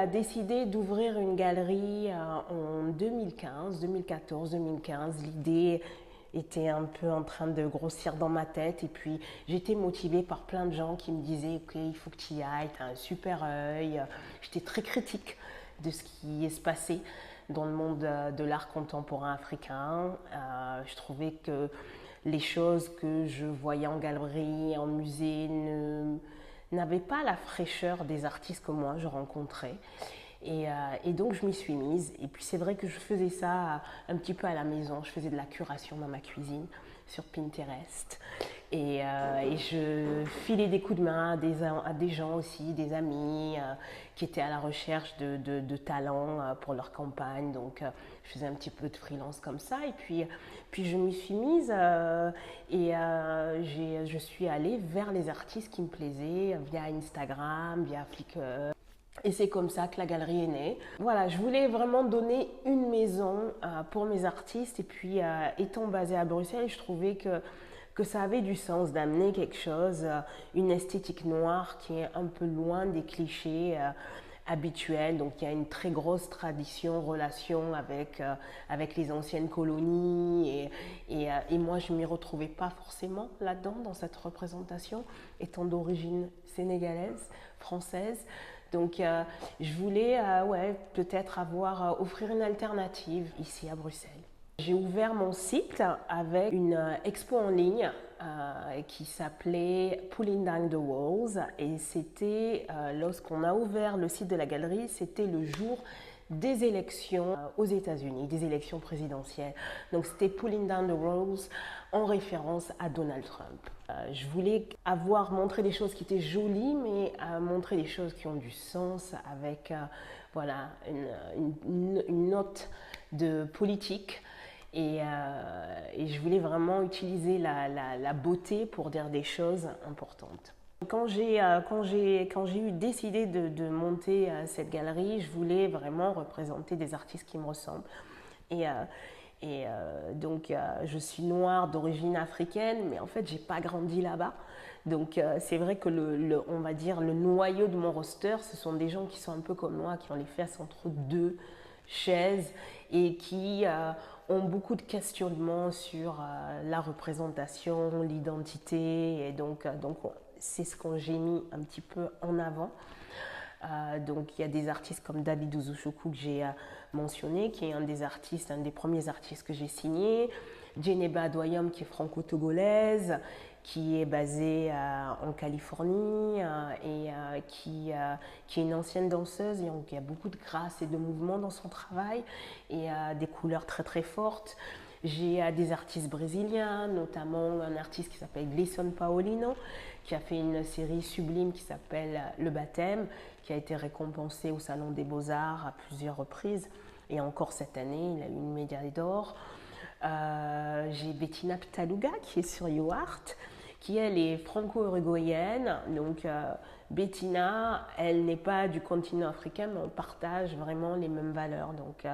décidé d'ouvrir une galerie en 2015, 2014, 2015. L'idée était un peu en train de grossir dans ma tête et puis j'étais motivée par plein de gens qui me disaient ok, il faut que tu y ailles, tu as un super œil. J'étais très critique de ce qui se passait dans le monde de l'art contemporain africain. Je trouvais que les choses que je voyais en galerie, en musée, n'avaient pas la fraîcheur des artistes que moi je rencontrais. Et donc je m'y suis mise. Et puis c'est vrai que je faisais ça un petit peu à la maison. Je faisais de la curation dans ma cuisine sur Pinterest. Et je filais des coups de main à des gens aussi, des amis qui étaient à la recherche de talents pour leur campagne. Donc je faisais un petit peu de freelance comme ça. Et puis je m'y suis mise je suis allée vers les artistes qui me plaisaient via Instagram, via Flickr. Et c'est comme ça que la galerie est née. Voilà, je voulais vraiment donner une maison pour mes artistes. Et puis, étant basée à Bruxelles, je trouvais que ça avait du sens d'amener quelque chose, une esthétique noire qui est un peu loin des clichés habituels. Donc, il y a une très grosse tradition, relation avec les anciennes colonies. Et moi, je ne m'y retrouvais pas forcément là-dedans, dans cette représentation, étant d'origine sénégalaise, française. Donc, je voulais peut-être offrir une alternative ici à Bruxelles. J'ai ouvert mon site avec une expo en ligne qui s'appelait Pulling Down the Walls. Et c'était, lorsqu'on a ouvert le site de la galerie, c'était le jour des élections aux États-Unis, des élections présidentielles. Donc c'était Pulling Down the Walls en référence à Donald Trump. Je voulais montrer des choses qui étaient jolies, mais montrer des choses qui ont du sens avec une note de politique. Et je voulais vraiment utiliser la beauté pour dire des choses importantes. Quand j'ai eu décidé de monter cette galerie, je voulais vraiment représenter des artistes qui me ressemblent. Donc, je suis noire d'origine africaine, mais en fait, j'ai pas grandi là-bas. Donc, c'est vrai que on va dire le noyau de mon roster, ce sont des gens qui sont un peu comme moi, qui ont les fesses entre deux chaises et qui ont beaucoup de questionnements sur la représentation, l'identité. Et donc c'est ce que j'ai mis un petit peu en avant. Donc il y a des artistes comme David Ouzouchoukou que j'ai mentionné, qui est un des premiers artistes que j'ai signé. Djeneba Adoyam qui est franco-togolaise, qui est basée en Californie qui est une ancienne danseuse et donc il y a beaucoup de grâce et de mouvement dans son travail et des couleurs très très fortes. J'ai des artistes brésiliens, notamment un artiste qui s'appelle Gleison Paulino, qui a fait une série sublime qui s'appelle Le Baptême, qui a été récompensé au Salon des Beaux-Arts à plusieurs reprises. Et encore cette année, il a eu une médaille d'or. J'ai Bettina Ptaluga qui est sur YouArt, qui elle est franco-uruguayenne. Donc Bettina, elle n'est pas du continent africain, mais on partage vraiment les mêmes valeurs. Donc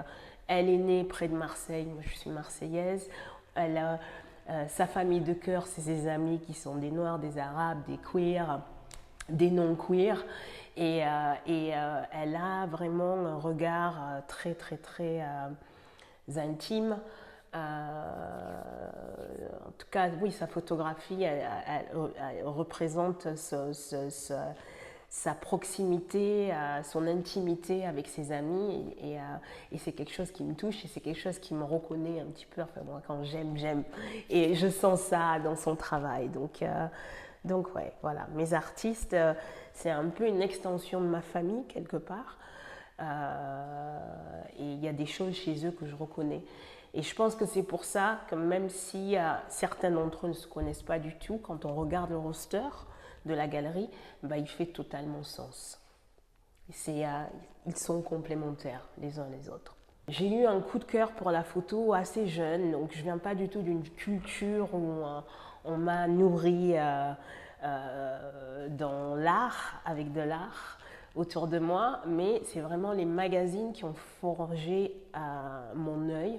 elle est née près de Marseille, moi je suis marseillaise. Elle a sa famille de cœur, c'est ses amis qui sont des noirs, des arabes, des queers, des non-queers. Et elle a vraiment un regard très très très intime. En tout cas, oui, sa photographie, elle représente sa proximité, son intimité avec ses amis et c'est quelque chose qui me touche et c'est quelque chose qui me reconnaît un petit peu. Enfin, moi, quand j'aime et je sens ça dans son travail. Donc ouais, voilà, mes artistes, c'est un peu une extension de ma famille quelque part et il y a des choses chez eux que je reconnais. Et je pense que c'est pour ça que même si certains d'entre eux ne se connaissent pas du tout, quand on regarde le roster de la galerie, il fait totalement sens. Ils sont complémentaires les uns les autres. J'ai eu un coup de cœur pour la photo assez jeune, donc je ne viens pas du tout d'une culture où on m'a nourri dans l'art, avec de l'art autour de moi, mais c'est vraiment les magazines qui ont forgé mon œil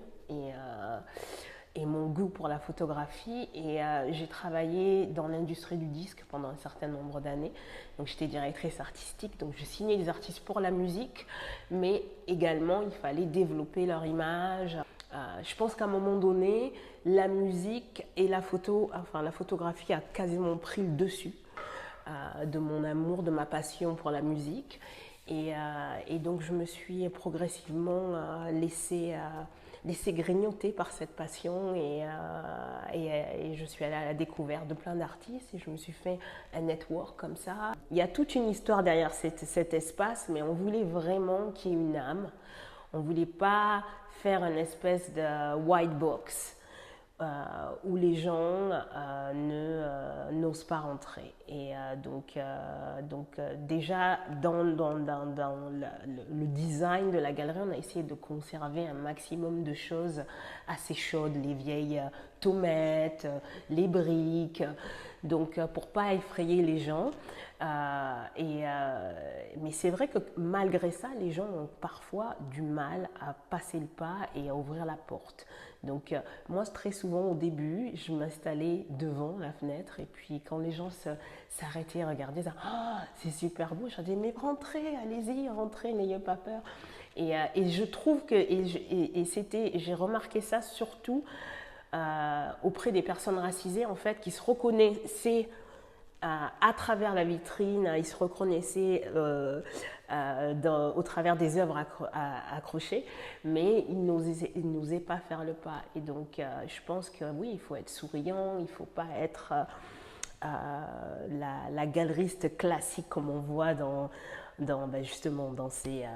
et mon goût pour la photographie. Et j'ai travaillé dans l'industrie du disque pendant un certain nombre d'années. Donc j'étais directrice artistique, donc je signais des artistes pour la musique, mais également il fallait développer leur image. Je pense qu'à un moment donné, la musique et la photo, enfin la photographie a quasiment pris le dessus de mon amour, de ma passion pour la musique. Et donc je me suis progressivement laissée grignoter par cette passion et je suis allée à la découverte de plein d'artistes et je me suis fait un network comme ça. Il y a toute une histoire derrière cet espace, mais on voulait vraiment qu'il y ait une âme. On ne voulait pas faire une espèce de white box où les gens n'osent pas rentrer. Et déjà, dans le design de la galerie, on a essayé de conserver un maximum de choses assez chaudes, les vieilles tomates, les briques, donc pour pas effrayer les gens. Mais c'est vrai que malgré ça, les gens ont parfois du mal à passer le pas et à ouvrir la porte. Donc moi, très souvent au début, je m'installais devant la fenêtre et puis quand les gens s'arrêtaient et regardaient, ça, oh, c'est super beau, je disais mais rentrez, allez-y, rentrez, n'ayez pas peur. Et je trouve que, j'ai remarqué ça surtout auprès des personnes racisées en fait, qui se reconnaissaient à travers la vitrine, ils se reconnaissaient au travers des œuvres accrochées, mais ils n'osaient pas faire le pas. Et donc, je pense que oui, il faut être souriant, il ne faut pas être la galeriste classique comme on voit justement dans ces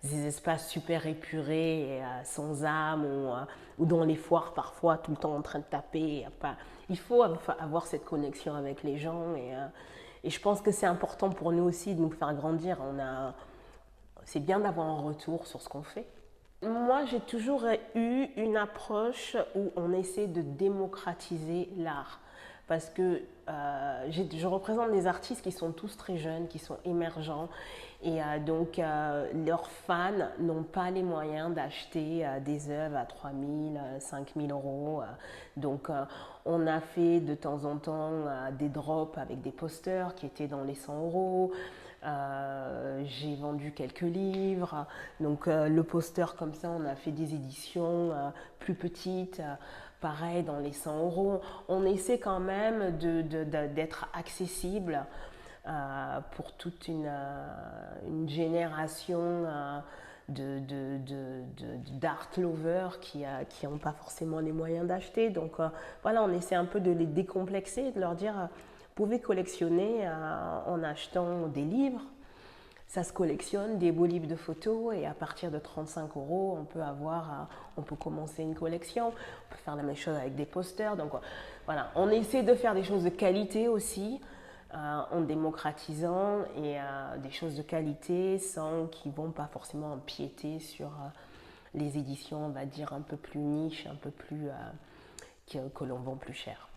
espaces super épurés, et, sans âme, ou dans les foires parfois tout le temps en train de taper. Il faut avoir cette connexion avec les gens et je pense que c'est important pour nous aussi de nous faire grandir. C'est bien d'avoir un retour sur ce qu'on fait. Moi, j'ai toujours eu une approche où on essaie de démocratiser l'art. Parce que je représente des artistes qui sont tous très jeunes, qui sont émergents. Et donc, leurs fans n'ont pas les moyens d'acheter des œuvres à 3 000, 5 000 euros. Donc, on a fait de temps en temps des drops avec des posters qui étaient dans les 100 euros. J'ai vendu quelques livres, donc le poster comme ça, on a fait des éditions plus petites, pareil dans les 100 euros. On essaie quand même d'être accessible pour toute une génération d'art lovers qui n'ont pas forcément les moyens d'acheter. Donc voilà, on essaie un peu de les décomplexer, de leur dire vous pouvez collectionner en achetant des livres. Ça se collectionne, des beaux livres de photos, et à partir de 35 euros, on peut commencer une collection. On peut faire la même chose avec des posters. Donc voilà, on essaie de faire des choses de qualité aussi, en démocratisant et des choses de qualité sans qu'ils ne vont pas forcément empiéter sur les éditions, on va dire, un peu plus niche, un peu plus que l'on vend plus cher.